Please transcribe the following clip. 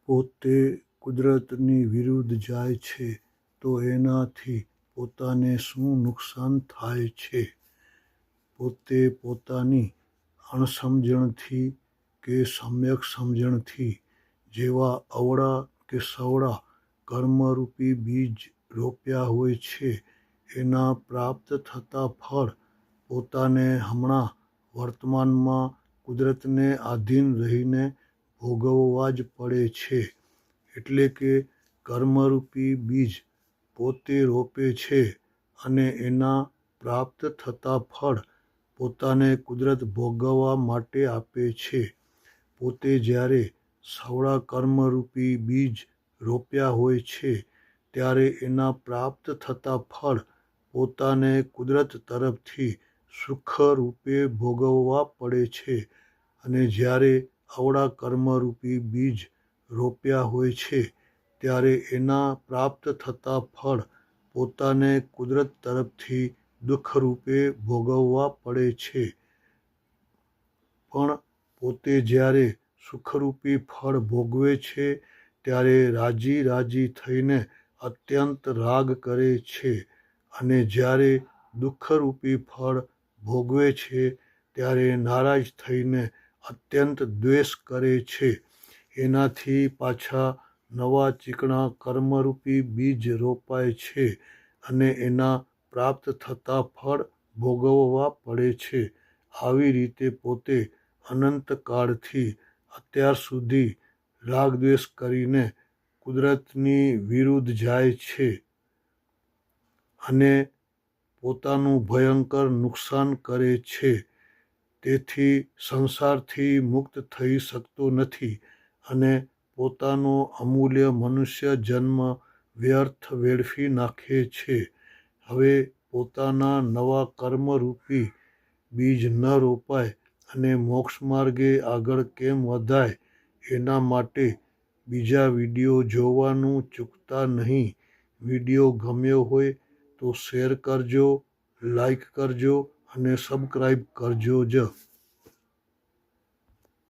પોતે કુદરતની વિરુદ્ધ જાય છે તો એનાથી પોતાને શું નુકસાન થાય છે? પોતે પોતાની અણસમજણથી કે સમ્યક સમજણથી જેવા અવળા કે સવળા કર્મરૂપી બીજ રોપ્યા હોય છે, એના પ્રાપ્ત થતા ફળ પોતાને હમણાં વર્તમાનમાં કુદરતને આધીન રહીને ભોગવવા જ પડે છે. એટલે કે કર્મરૂપી બીજ પોતે રોપે છે અને એના પ્રાપ્ત થતા ફળ પોતાને કુદરત ભોગવવા માટે આપે છે. પોતે જ્યારે સવળા કર્મરૂપી બીજ રોપ્યા હોય છે ત્યારે એના પ્રાપ્ત થતા ફળ પોતાને કુદરત તરફથી સુખરૂપે ભોગવવા પડે છે. અને જ્યારે અવળા કર્મરૂપી બીજ રોપ્યા હોય છે ત્યારે એના પ્રાપ્ત થતા ફળ પોતાને કુદરત તરફથી દુઃખરૂપે ભોગવવા પડે છે. પણ પોતે જ્યારે સુખરૂપી ફળ ભોગવે છે ત્યારે રાજી રાજી થઈને અત્યંત રાગ કરે છે, અને જ્યારે દુઃખરૂપી ફળ ભોગવે છે ત્યારે નારાજ થઈને અત્યંત દ્વેષ કરે છે. એનાથી પાછા નવા ચીકણા કર્મરૂપી બીજ રોપાય છે અને એના પ્રાપ્ત થતા ફળ ભોગવવા પડે છે. આવી રીતે પોતે અનંતકાળથી અત્યાર સુધી રાગદ્વેષ કરીને કુદરતની વિરુદ્ધ જાય છે અને પોતાનું ભયંકર નુકસાન કરે છે. તેથી સંસારથી મુક્ત થઈ શકતો નથી અને પોતાનો અમૂલ્ય મનુષ્ય જન્મ વ્યર્થ વેડફી નાખે છે. હવે પોતાના નવા કર્મરૂપી બીજ ન રોપાય અને મોક્ષ માર્ગે આગળ કેમ વધાય એના માટે બીજા વિડીયો જોવાનું ચૂકતા નહીં. વિડીયો ગમ્યો હોય તો શેર કરજો, લાઈક કરજો અને સબસ્ક્રાઈબ કરજો જ.